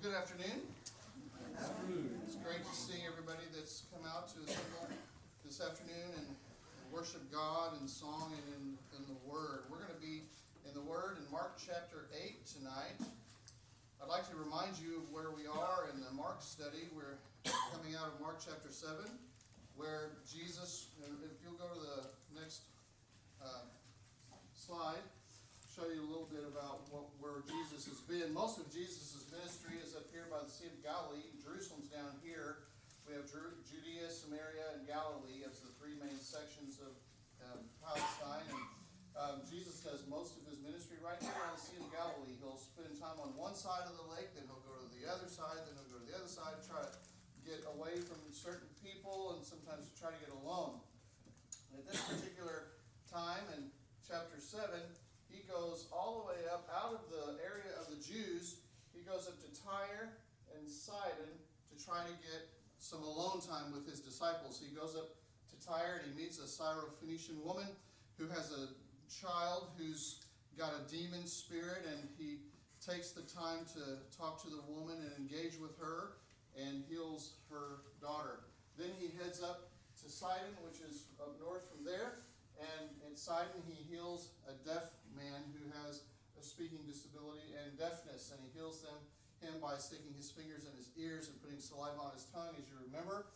Good afternoon. It's great to see everybody that's come out to assemble this afternoon and worship God in song and in the Word. We're going to be in the Word in Mark chapter 8 tonight. I'd like to remind you of where we are in the Mark study. We're coming out of Mark chapter 7, where Jesus, if you'll go to the next slide, show you a little bit about where Jesus has been. Most of Jesus' ministry is up here by the Sea of Galilee. Jerusalem's down here. We have Judea, Samaria, and Galilee as the three main sections of Palestine. And Jesus does most of his ministry right here on the Sea of Galilee. He'll spend time on one side of the lake, then he'll go to the other side, then he'll go to the other side, try to get away from certain people, and sometimes try to get alone. And at this particular time in chapter 7, he goes all the way up out of the area of the Jews. He goes up to Tyre and Sidon to try to get some alone time with his disciples. He goes up to Tyre and he meets a Syrophoenician woman who has a child who's got a demon spirit, and he takes the time to talk to the woman and engage with her and heals her daughter. Then he heads up to Sidon, which is up north from there. And in Sidon, he heals a deaf man who has a speaking disability and deafness. And he heals him by sticking his fingers in his ears and putting saliva on his tongue, as you remember.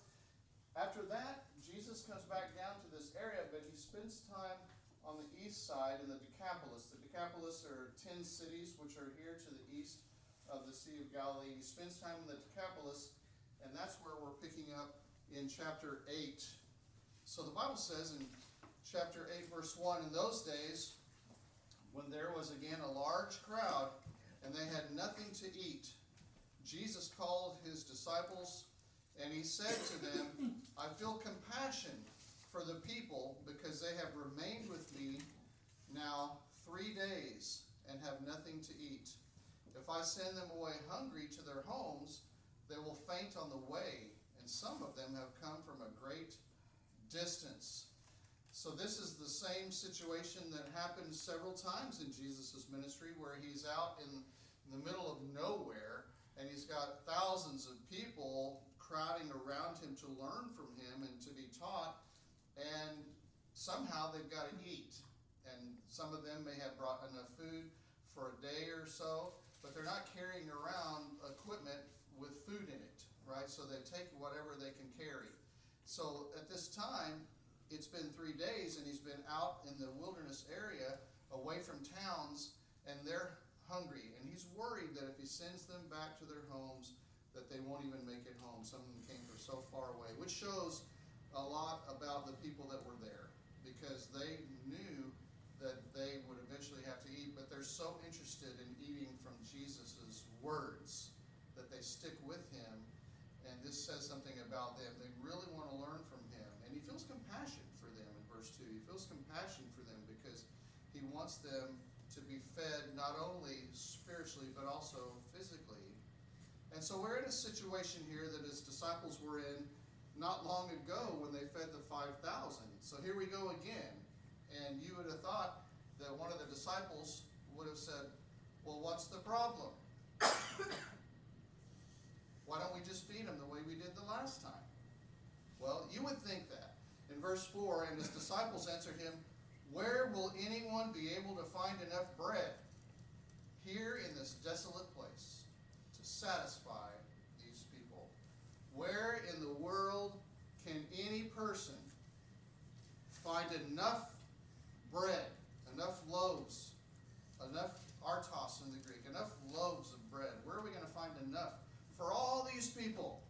After that, Jesus comes back down to this area, but he spends time on the east side in the Decapolis. The Decapolis are 10 cities which are here to the east of the Sea of Galilee. He spends time in the Decapolis, and that's where we're picking up in chapter 8. So the Bible says in chapter 8, verse 1, in those days, when there was again a large crowd, and they had nothing to eat, Jesus called his disciples, and he said to them, I feel compassion for the people, because they have remained with me now 3 days, and have nothing to eat. If I send them away hungry to their homes, they will faint on the way, and some of them have come from a great distance. So this is the same situation that happened several times in Jesus' ministry, where he's out in the middle of nowhere, and he's got thousands of people crowding around him to learn from him and to be taught, and somehow they've got to eat. And some of them may have brought enough food for a day or so, but they're not carrying around equipment with food in it, right? So they take whatever they can carry. So at this time, it's been 3 days, and he's been out in the wilderness area away from towns, and they're hungry. And he's worried that if he sends them back to their homes, that they won't even make it home. Some of them came from so far away, which shows a lot about the people that were there, because they knew that they would eventually have to eat, but they're so interested in eating from Jesus' words that they stick with him. And this says something about them. They really want to learn from him. And he feels compassion for them in verse 2. He feels compassion for them because he wants them to be fed not only spiritually but also physically. And so we're in a situation here that his disciples were in not long ago when they fed the 5,000. So here we go again. And you would have thought that one of the disciples would have said, well, what's the problem? Why don't we just feed them the way we did the last time? Well, you would think that. In verse 4, and his disciples answered him, where will anyone be able to find enough bread here in this desolate place to satisfy these people? Where in the world can any person find enough bread, enough loaves, enough artos in the Greek, enough loaves of bread? Where are we going to find enough for all these people?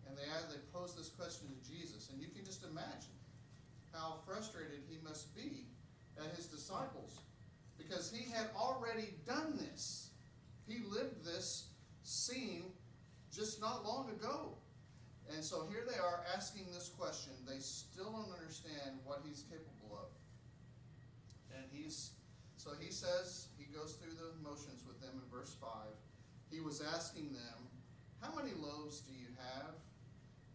And they pose this question to Jesus, and you can just imagine how frustrated he must be at his disciples, because he had already done this. He lived this scene just not long ago. And so here they are asking this question. They still don't understand what he's capable of. And so he says, he goes through the motions with them in verse 5. He was asking them, how many loaves do you have?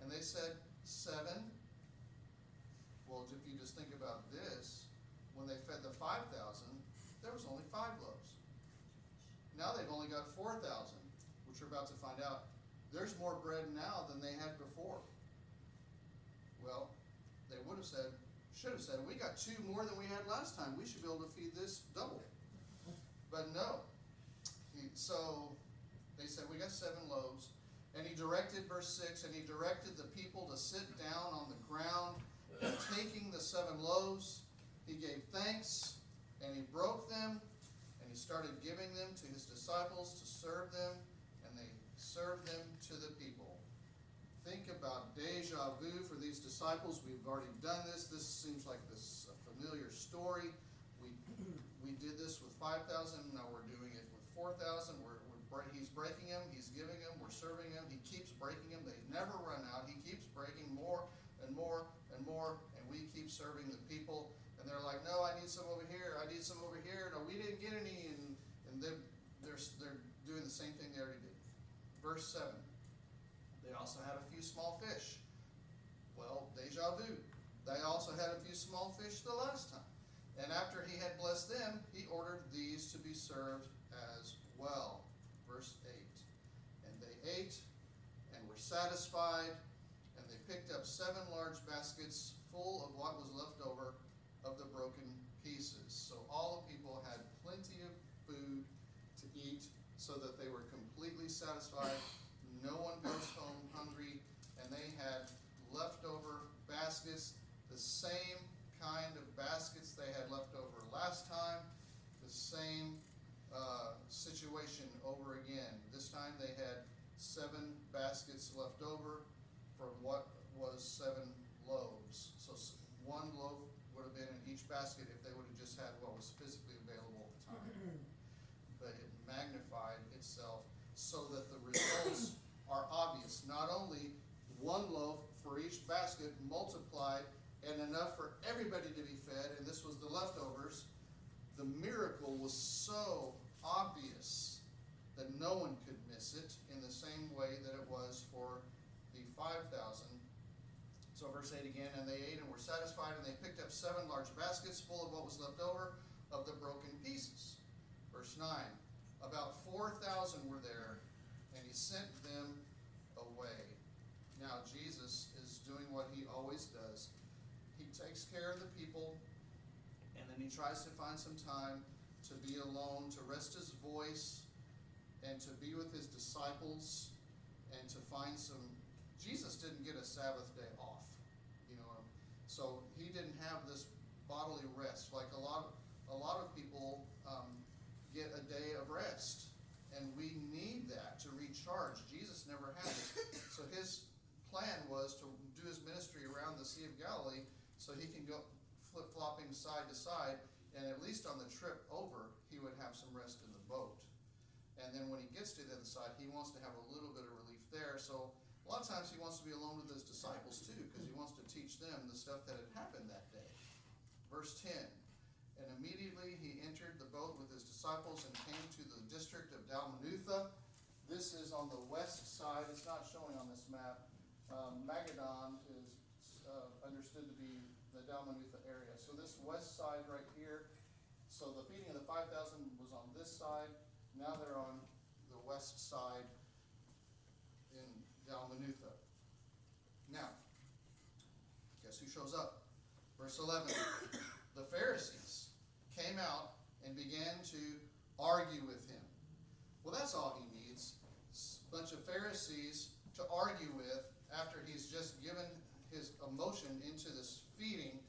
And they said, 7. Well, if you just think about this, when they fed the 5,000, there was only 5 loaves. Now they've only got 4,000, which you're about to find out, there's more bread now than they had before. Well, they should have said, we got 2 more than we had last time. We should be able to feed this double. But no. So they said, we got 7 loaves. And he directed, verse 6, and he directed the people to sit down on the ground. And taking the 7 loaves, he gave thanks, and he broke them, and he started giving them to his disciples to serve them, and they served them to the people. Think about deja vu for these disciples. We've already done this. This seems like a familiar story. We did this with 5,000. Now we're doing it with 4,000. He's breaking them. He's giving them. We're serving them. He keeps breaking them. They never run out. He keeps breaking more and more and more, and we keep serving the people. And they're like, no, I need some over here. I need some over here. No, we didn't get any. And they're doing the same thing they already did. Verse 7. They also had a few small fish. Well, deja vu. They also had a few small fish the last time. And after he had blessed them, he ordered these to be served as well. Verse 8. And they ate and were satisfied, and they picked up 7 large baskets full of what was left over of the broken pieces. So all the people had plenty of food to eat, so that they were completely satisfied. No one goes home hungry, and they had leftover baskets, the same kind of baskets they had left over last time, the same situation over again. This time they had 7 baskets left over from what was 7 loaves. So 1 loaf would have been in each basket if they would have just had what was physically available at the time. But it magnified itself so that the results are obvious. Not only 1 loaf for each basket multiplied and enough for everybody to be fed, and this was the leftovers. The miracle was so obvious that no one could miss it, in the same way that it was for the 5,000. So verse 8 again, and they ate and were satisfied, and they picked up 7 large baskets full of what was left over of the broken pieces. Verse 9, about 4,000 were there, and he sent them away. Now Jesus is doing what he always does. He takes care of the people, and then he tries to find some time to be alone, to rest his voice, and to be with his disciples, and to find some. Jesus didn't get a Sabbath day off, so he didn't have this bodily rest like a lot of people get a day of rest, and we need that to recharge. Jesus never had it, so his plan was to do his ministry around the Sea of Galilee, so he can go flip-flopping side to side, and at least on the trip over, he would have some rest in the boat. And then when he gets to the other side, he wants to have a little bit of relief there. So a lot of times he wants to be alone with his disciples too, because he wants to teach them the stuff that had happened that day. Verse 10, and immediately he entered the boat with his disciples and came to the district of Dalmanutha. This is on the west side. It's not showing on this map. Magadan is understood to be the Dalmanutha area. So this west side right here, so the feeding of the 5,000 was on this side. Now they're on the west side in Dalmanutha. Now, guess who shows up? Verse 11. The Pharisees came out and began to argue with him. Well, that's all he needs. A bunch of Pharisees to argue with after he's just given his emotion into this feeding,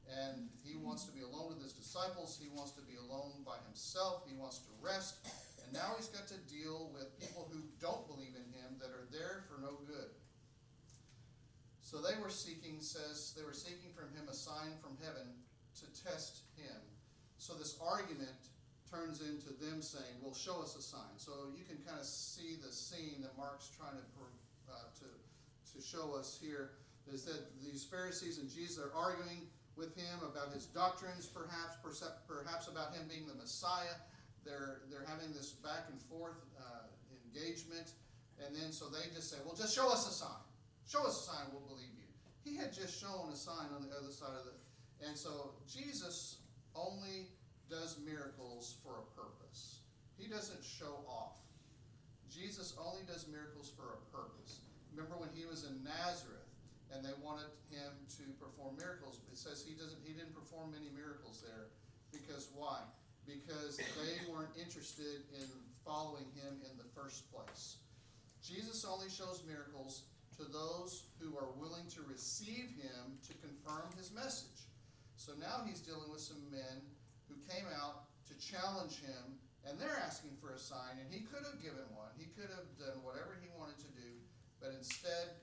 and he wants to be alone with his disciples. He wants to be alone by himself. He wants to rest. And now he's got to deal with people who don't believe in him, that are there for no good. So they were seeking from him a sign from heaven to test him. So this argument turns into them saying, well, show us a sign. So you can kind of see the scene that Mark's trying to show us here, is that these Pharisees and Jesus are arguing with him about his doctrines, perhaps about him being the Messiah. They're having this back and forth engagement, and then so they just say, well, just show us a sign. Show us a sign, we'll believe you. He had just shown a sign on the other side of and so Jesus only does miracles for a purpose. He doesn't show off. Jesus only does miracles for a purpose. Remember when he was in Nazareth and they wanted him to perform miracles, it says he didn't perform many miracles there. Because why? Because they weren't interested in following him in the first place. Jesus only shows miracles to those who are willing to receive him to confirm his message. So now he's dealing with some men who came out to challenge him, and they're asking for a sign, and he could have given one. He could have done whatever he wanted to do, but instead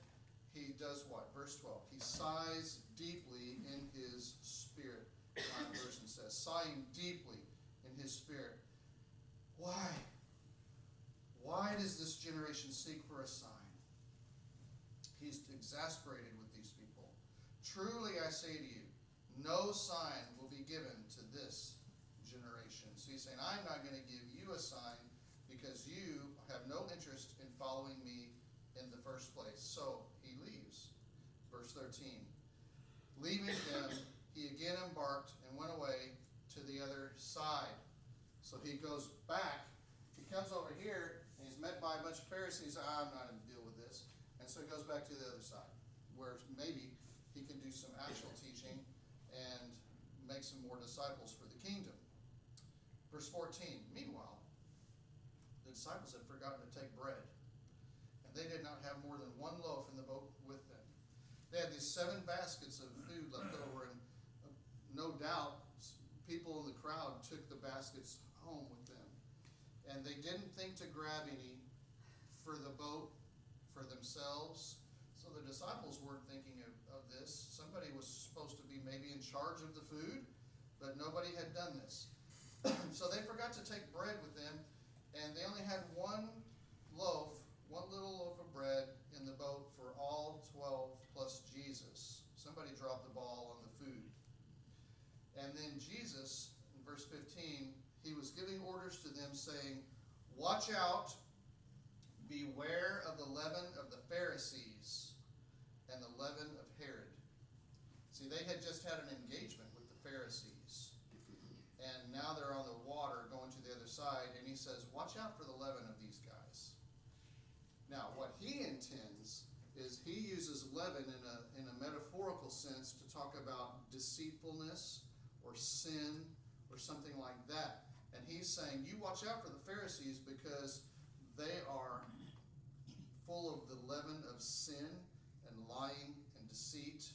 he does what? Verse 12. He sighs deeply in his spirit. My version says, sighing deeply in his spirit. Why? Why does this generation seek for a sign? He's exasperated with these people. Truly I say to you, no sign will be given to this generation. So he's saying, I'm not going to give you a sign because you have no interest in following me in the first place. So he leaves. Verse 13. Leaving them, he again embarked and went away to the other side. So he goes back. He comes over here and he's met by a bunch of Pharisees. I'm not going to deal with this. And so he goes back to the other side, where maybe he can do some actual teaching and make some more disciples for the kingdom. Verse 14, meanwhile, the disciples had forgotten to take bread, and they did not have more than one loaf in the boat with them. They had these 7 baskets of food left over, and no doubt people in the crowd took the baskets home with them. And they didn't think to grab any for the boat for themselves. So the disciples weren't thinking of this. Somebody was supposed to be maybe in charge of the food, but nobody had done this. So they forgot to take bread with them, and they only had one little loaf of bread in the boat for all 12 plus Jesus. Somebody dropped the ball on the food. And then Jesus, in verse 15, he was giving orders to them saying, watch out, beware of the leaven of the Pharisees and the leaven of Herod. See, they had just had an engagement with the Pharisees. And now they're on the water going to the other side. And he says, watch out for the leaven of these guys. Now, what he intends is he uses leaven in a metaphorical sense to talk about deceitfulness or sin or something like that. And he's saying, you watch out for the Pharisees because they are full of the leaven of sin and lying and deceit.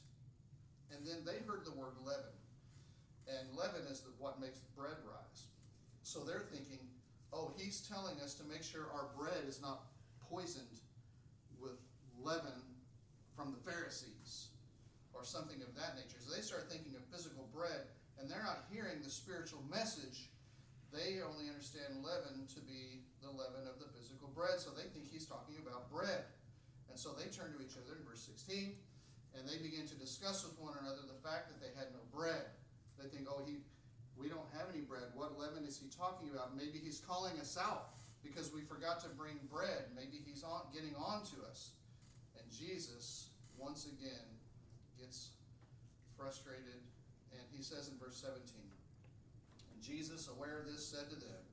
And then they heard the word leaven. And leaven is what makes bread rise. So they're thinking, oh, he's telling us to make sure our bread is not poisoned with leaven from the Pharisees or something of that nature. So they start thinking of physical bread, and they're not hearing the spiritual message. They only understand leaven to be the leaven of the physical bread. So they think he's talking about bread. And so they turn to each other in verse 16, and they begin to discuss with one another the fact that they had no bread. They think, oh, we don't have any bread. What leaven is he talking about? Maybe he's calling us out because we forgot to bring bread. Maybe he's getting on to us. And Jesus, once again, gets frustrated. And he says in verse 17, and Jesus, aware of this, said to them,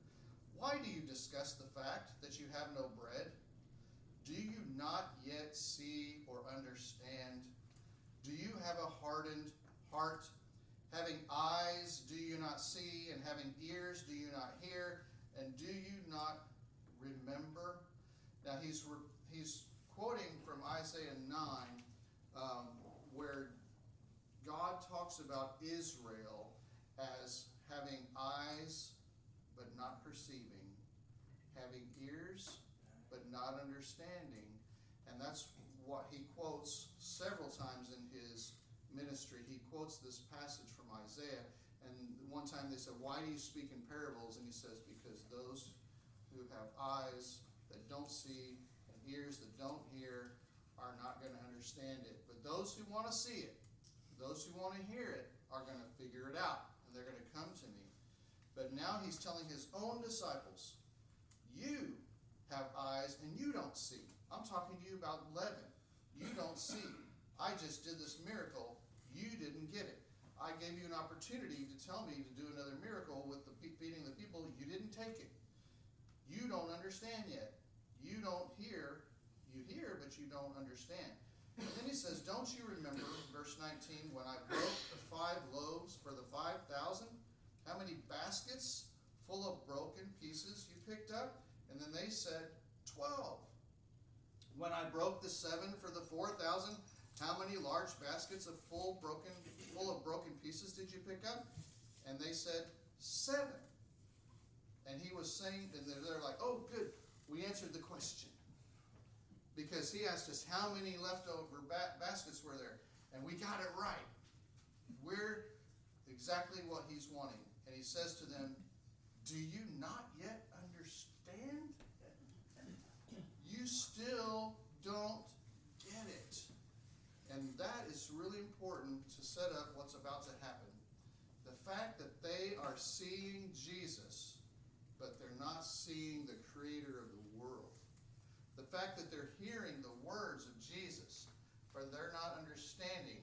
why do you discuss the fact that you have no bread? Do you not yet see or understand? Do you have a hardened heart? Having eyes, do you not see? And having ears, do you not hear? And do you not remember? Now he's quoting from Isaiah 9, where God talks about Israel as having eyes but not perceiving, having ears but not understanding. And that's what he quotes several times in his ministry. He quotes this passage from Isaiah. And one time they said, why do you speak in parables? And he says, because those who have eyes that don't see and ears that don't hear are not going to understand it. But those who want to see it, those who want to hear it, are going to figure it out. And they're going to come to me. But now he's telling his own disciples, you have eyes and you don't see. I'm talking to you about leaven. You don't see. I just did this miracle. You didn't get it. I gave you an opportunity to tell me to do another miracle with the feeding the people. You didn't take it. You don't understand yet. you don't hear, you hear, but you don't understand. And then he says, don't you remember, verse 19, when I broke the 5 loaves for the 5,000? How many baskets full of broken pieces you picked up? And then they said, 12. When I broke the 7 for the 4,000, how many large baskets full of broken pieces did you pick up? And they said, 7. And he was saying, and they're like, oh, good, we answered the question. Because he asked us how many leftover baskets were there. And we got it right. We're exactly what he's wanting. And he says to them, do you not yet understand? You still don't get it. And that is really important to set up what's about to happen. The fact that they are seeing Jesus, but they're not seeing the creator of the world. The fact that they're hearing the words of Jesus, but they're not understanding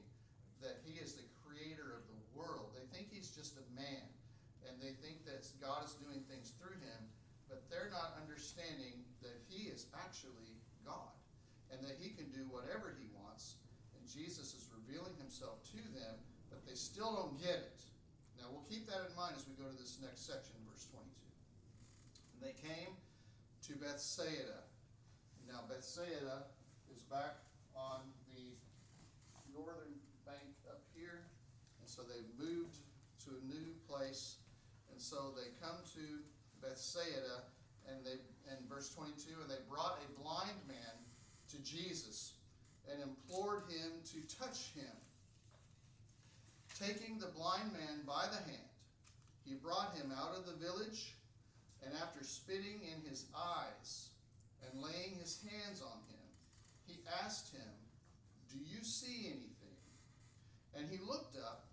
that he is the creator of the world. They think he's just a man, and they think that God is doing things through him, but they're not understanding that he is actually God, and that he can do whatever he wants, and Jesus is revealing himself to them, but they still don't get it. Now, we'll keep that in mind as we go to this next section, verse 22. And they came to Bethsaida. Now, Bethsaida is back on the northern bank up here, and so they've moved to a new place, and so they come to Bethsaida, and verse 22, and they brought a blind man to Jesus and implored him to touch him. Taking the blind man by the hand, he brought him out of the village, and after spitting in his eyes and laying his hands on him, he asked him, do you see anything? And he looked up,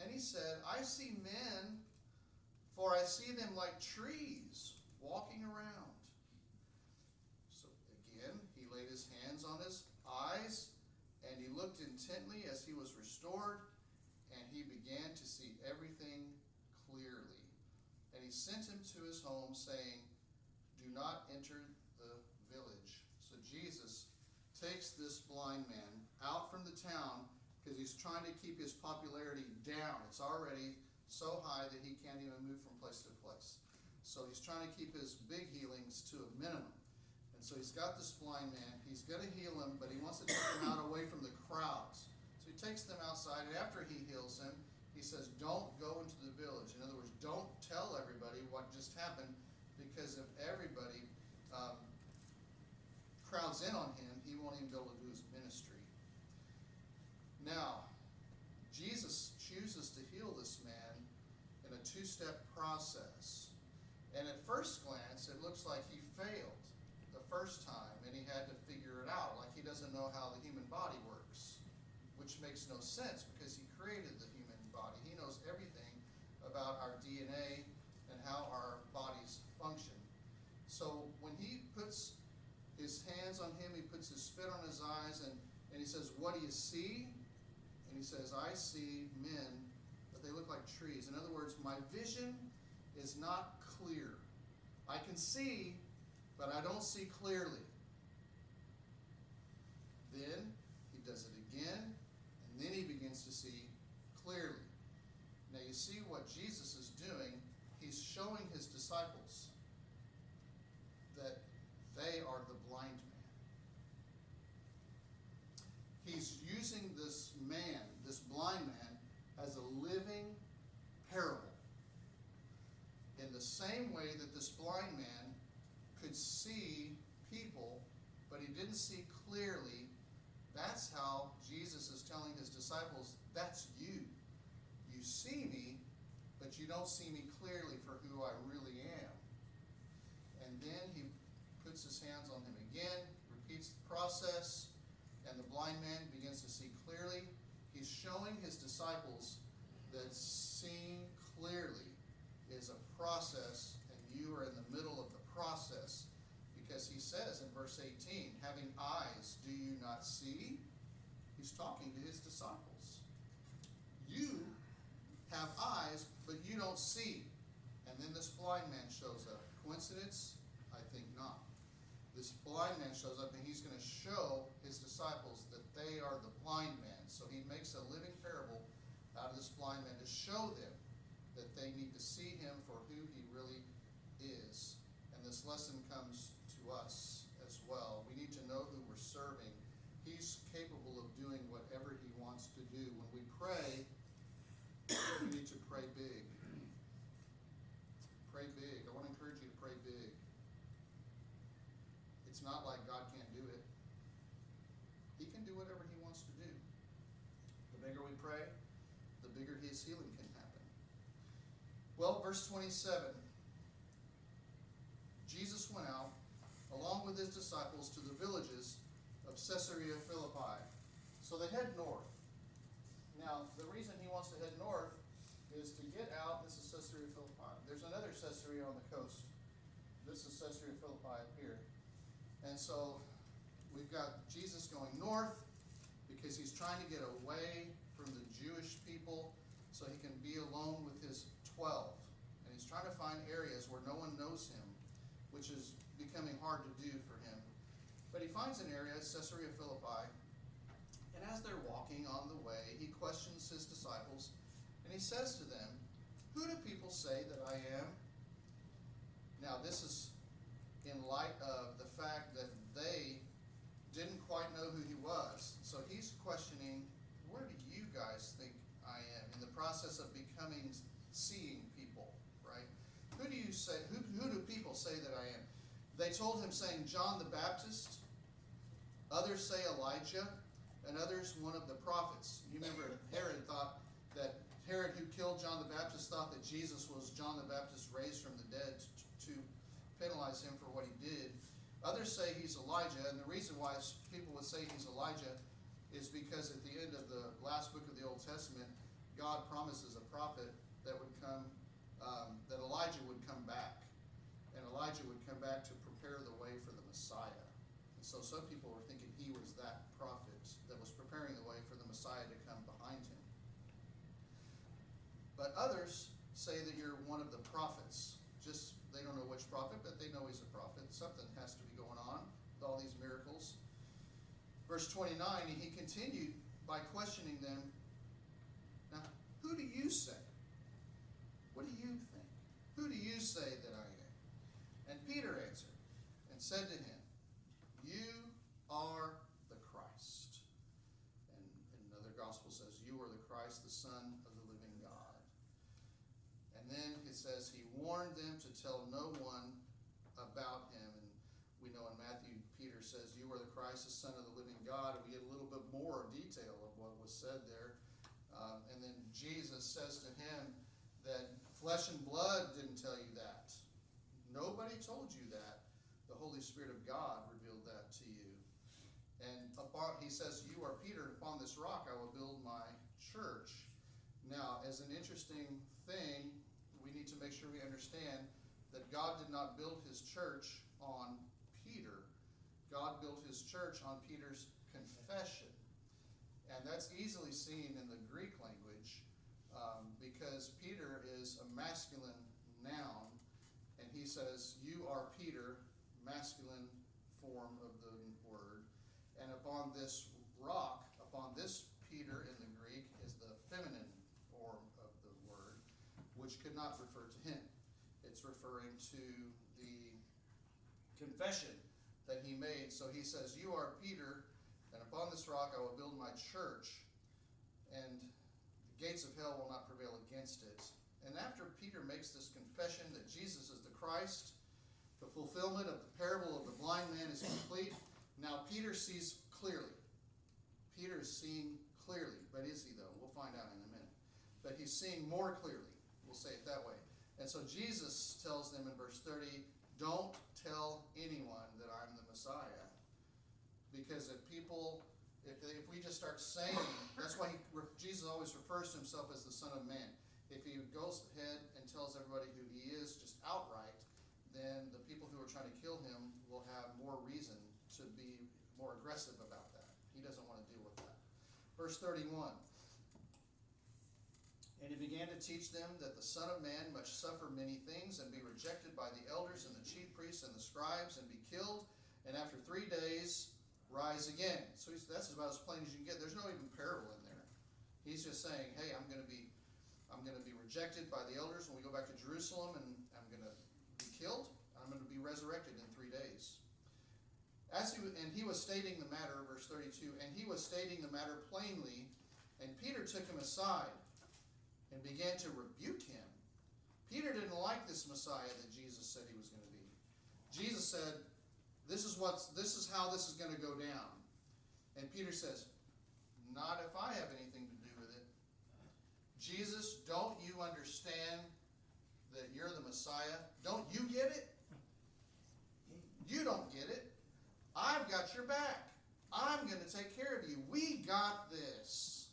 and he said, I see men, for I see them like trees walking around. So again, he laid his hands on his eyes, and he looked intently as he was restored, and he began to see everything clearly. And he sent him to his home, saying, do not enter the village. So Jesus takes this blind man out from the town because he's trying to keep his popularity down. It's already so high that he can't even move from place to place. So he's trying to keep his big healings to a minimum. And so he's got this blind man. He's going to heal him, but he wants to take him out away from the crowds. So he takes them outside, and after he heals him, he says, don't go into the village. In other words, don't tell everybody what just happened, because if everybody crowds in on him, he won't even be able to do his ministry. Now, Jesus chooses to heal this man in a 2-step process. And at first glance, it looks like he failed the first time, and he had to figure it out, like he doesn't know how the human body works, which makes no sense because he created the human body. He knows everything about our DNA and how our bodies function. So when he puts his hands on him, he puts his spit on his eyes, and he says, what do you see? And he says, I see men, but they look like trees. In other words, my vision is not clear. I can see, but I don't see clearly. Then he does it again, and then he begins to see clearly. Now you see what Jesus is doing. He's showing his disciples that they are the blind man. He's using this man, this blind man, as a living parable. In the same way that this blind man could see people, but he didn't see clearly, that's how Jesus is telling his disciples, that's you. You see me, but you don't see me clearly for who I really am. And then he puts his hands on him again, repeats the process, and the blind man begins to see clearly. He's showing his disciples that seeing clearly is a process, and you are in the middle of the process, because he says in verse 18, having eyes, do you not see? He's talking to his disciples. You have eyes, but you don't see. And then this blind man shows up. Coincidence? I think not. this blind man shows up, and he's going to show his disciples that they are the blind man. So he makes a living parable out of this blind man to show them that they need to see him for who he really is. And this lesson comes to us as well. We need to know who we're serving. He's capable of doing whatever he wants to do. When we pray, we need to pray big. Pray big. I want to encourage you to pray big. It's not like God can't do it. He can do whatever he wants to do. The bigger we pray, the bigger his healing can happen. Well, verse 27. Jesus went out along with his disciples to the villages of Caesarea Philippi. So they head north. Now, the reason he wants to head north is to get out. This is Caesarea Philippi. There's another Caesarea on the coast. This is Caesarea Philippi up here. And so we've got Jesus going north because he's trying to get away from the Jewish people so he can be alone with his 12. And he's trying to find areas where no one knows him, which is becoming hard to do for him. But he finds an area, Caesarea Philippi, and as they're walking on the way, he questions his disciples, and he says to them, "Who do people say that I am?" Now, this is in light of the fact that they didn't quite know who he was. So he's questioning, where do you guys think I am in the process of becoming seeing people, right? Who do you say, who do people say that I am? They told him, saying, John the Baptist, others say Elijah, and others one of the prophets. You remember Herod who killed John the Baptist thought that Jesus was John the Baptist raised from the dead to penalize him for what he did. Others say he's Elijah, and the reason why people would say he's Elijah is because at the end of the last book of the Old Testament, God promises a prophet that would come, that Elijah would come back, and Elijah would come back to prepare the way for the Messiah. And so some people were thinking he was that prophet that was preparing the way for the Messiah to come behind him. But others say that you're one of the prophets. Just, they don't know which prophet, but they know he's a prophet. Something has to be going on with all these miracles. Verse 29, he continued by questioning them, now, who do you say? What do you think? Who do you say that I am? And Peter answered and said to him, you are the Christ. And another gospel says, you are the Christ, the Son of the living God. And then it says he warned them to tell no one about him. And we know in Matthew, Peter says, you are the Christ, the Son of the living God. And we get a little bit more detail of what was said there. And then Jesus says to him that flesh and blood didn't tell you that. Nobody told you that. The Holy Spirit of God revealed that to you. And he says, you are Peter, and upon this rock I will build my church. Now, as an interesting thing, we need to make sure we understand that God did not build his church on Peter. God built his church on Peter's confession. And that's easily seen in the Greek language because Peter is a masculine noun. And he says, you are Peter, masculine form of the word. And upon this rock, upon this Peter in the Greek is the feminine form of the word, which could not refer to him. It's referring to the confession that he made. So he says, you are Peter, and upon this rock I will build my church, and the gates of hell will not prevail against it. And after Peter makes this confession that Jesus is the Christ, the fulfillment of the parable of the blind man is complete. Now Peter sees clearly. Peter is seeing clearly, but is he though? We'll find out in a minute. But he's seeing more clearly. We'll say it that way. And so Jesus tells them in verse 30, don't tell anyone that I'm the Messiah. Because if we just start saying, that's why Jesus always refers to himself as the Son of Man. If he goes ahead and tells everybody who he is just outright, then the people who are trying to kill him will have more reason to be more aggressive about that. He doesn't want to deal with that. Verse 31. And he began to teach them that the Son of Man must suffer many things and be rejected by the elders and the chief priests and the scribes and be killed and after 3 days, rise again. So that's about as plain as you can get. There's no even parable in there. He's just saying, hey, I'm going to be rejected by the elders when we go back to Jerusalem, and I'm going to be killed. I'm going to be resurrected in 3 days. He was stating the matter, verse 32, and he was stating the matter plainly, and Peter took him aside and began to rebuke him. Peter didn't like this Messiah that Jesus said he was going to be. Jesus said, this is how this is going to go down. And Peter says, not if I have anything to do with it. Jesus, don't you understand that you're the Messiah? Don't you get it? You don't get it. I've got your back. I'm going to take care of you. We got this.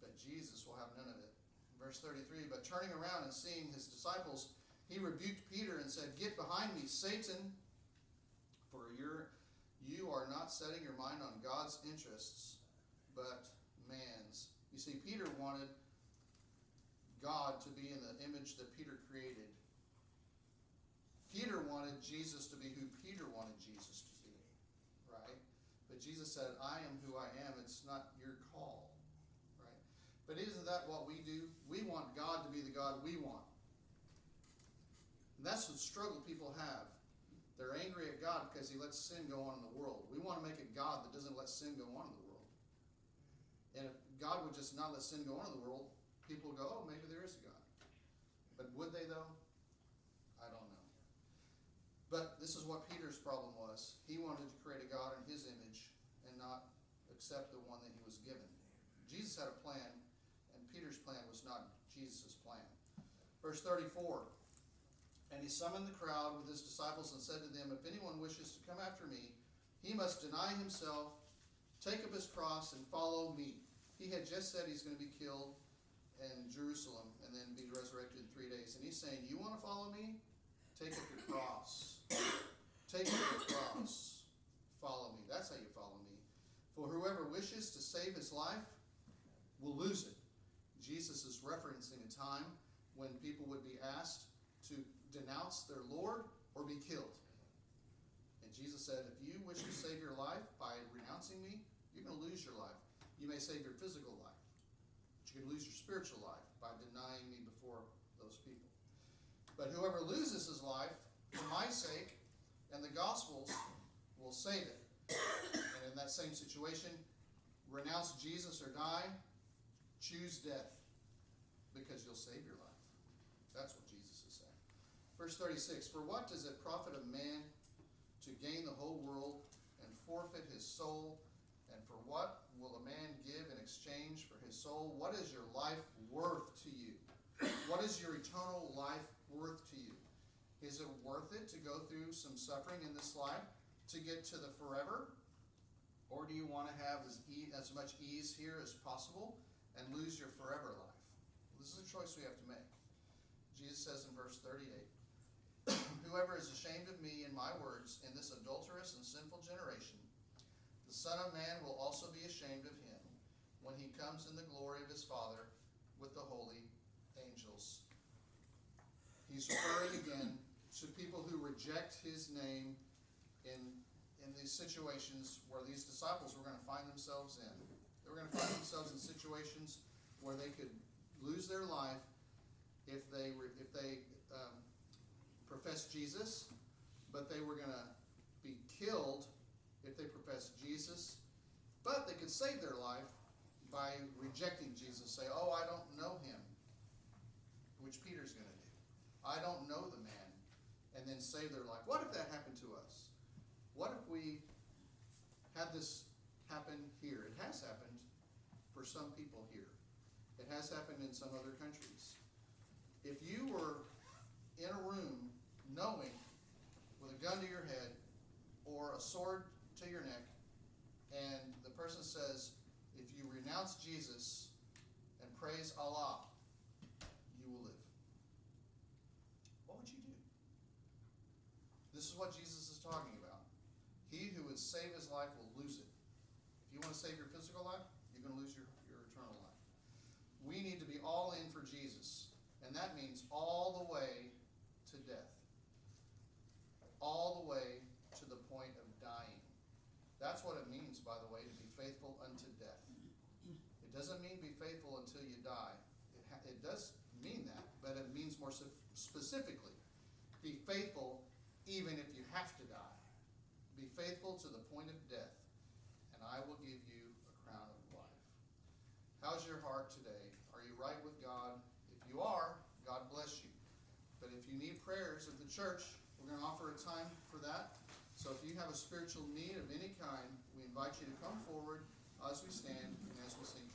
But Jesus will have none of it. Verse 33, but turning around and seeing his disciples, he rebuked Peter and said, get behind me, Satan, for you are not setting your mind on God's interests, but man's. You see, Peter wanted God to be in the image that Peter created. Peter wanted Jesus to be who Peter wanted Jesus to be, right? But Jesus said, I am who I am. It's not your call, right? But isn't that what we do? We want God to be the God we want. And that's the struggle people have. They're angry at God because he lets sin go on in the world. We want to make a God that doesn't let sin go on in the world. And if God would just not let sin go on in the world, people would go, oh, maybe there is a God. But would they, though? I don't know. But this is what Peter's problem was. He wanted to create a God in his image and not accept the one that he was given. Jesus had a plan, and Peter's plan was not Jesus' plan. Verse 34, and he summoned the crowd with his disciples and said to them, if anyone wishes to come after me, he must deny himself, take up his cross, and follow me. He had just said he's going to be killed in Jerusalem and then be resurrected in 3 days. And he's saying, you want to follow me? Take up your cross. Take up your cross. Follow me. That's how you follow me. For whoever wishes to save his life will lose it. Jesus is referencing a time when people would be asked to denounce their Lord or be killed. And Jesus said, if you wish to save your life by renouncing me, you're going to lose your life. You may save your physical life, but you can lose your spiritual life by denying me before those people. But whoever loses his life for my sake and the gospel's will save it. And in that same situation, renounce Jesus or die, choose death, because you'll save your life. That's what Jesus is saying. Verse 36, for what does it profit a man to gain the whole world and forfeit his soul? And for what will a man give in exchange for his soul? What is your life worth to you? What is your eternal life worth to you? Is it worth it to go through some suffering in this life to get to the forever? Or do you want to have as much ease here as possible and lose your forever life? Well, this is a choice we have to make. Jesus says in verse 38, whoever is ashamed of me and my words in this adulterous and sinful generation, the Son of Man will also be ashamed of him when he comes in the glory of his Father with the holy angels. He's referring again to people who reject his name in these situations where these disciples were going to find themselves in. They were going to find themselves in situations where they could lose their life if they professed Jesus, but they were going to be killed if they professed Jesus. But they could save their life by rejecting Jesus. Say, oh, I don't know him, which Peter's going to do. I don't know the man. And then save their life. What if that happened to us? What if we had this happen here? It has happened for some people here. It has happened in some other countries. If you were in a room knowing with a gun to your head or a sword to your neck, and the person says, if you renounce Jesus and praise Allah, you will live. What would you do? This is what Jesus is talking about. He who would save his life will lose it. If you want to save your physical life, you're going to lose your eternal life. We need to be all in for Jesus. And that means all the way to death. All the way to the point That's what it means, by the way, to be faithful unto death. It doesn't mean be faithful until you die. It does mean that, but it means more specifically, be faithful even if you have to die. Be faithful to the point of death, and I will give you a crown of life. How's your heart today? Are you right with God? If you are, God bless you. But if you need prayers of the church, we're going to offer a time for that. So if you have a spiritual need of any kind, we invite you to come forward as we stand and as we sing.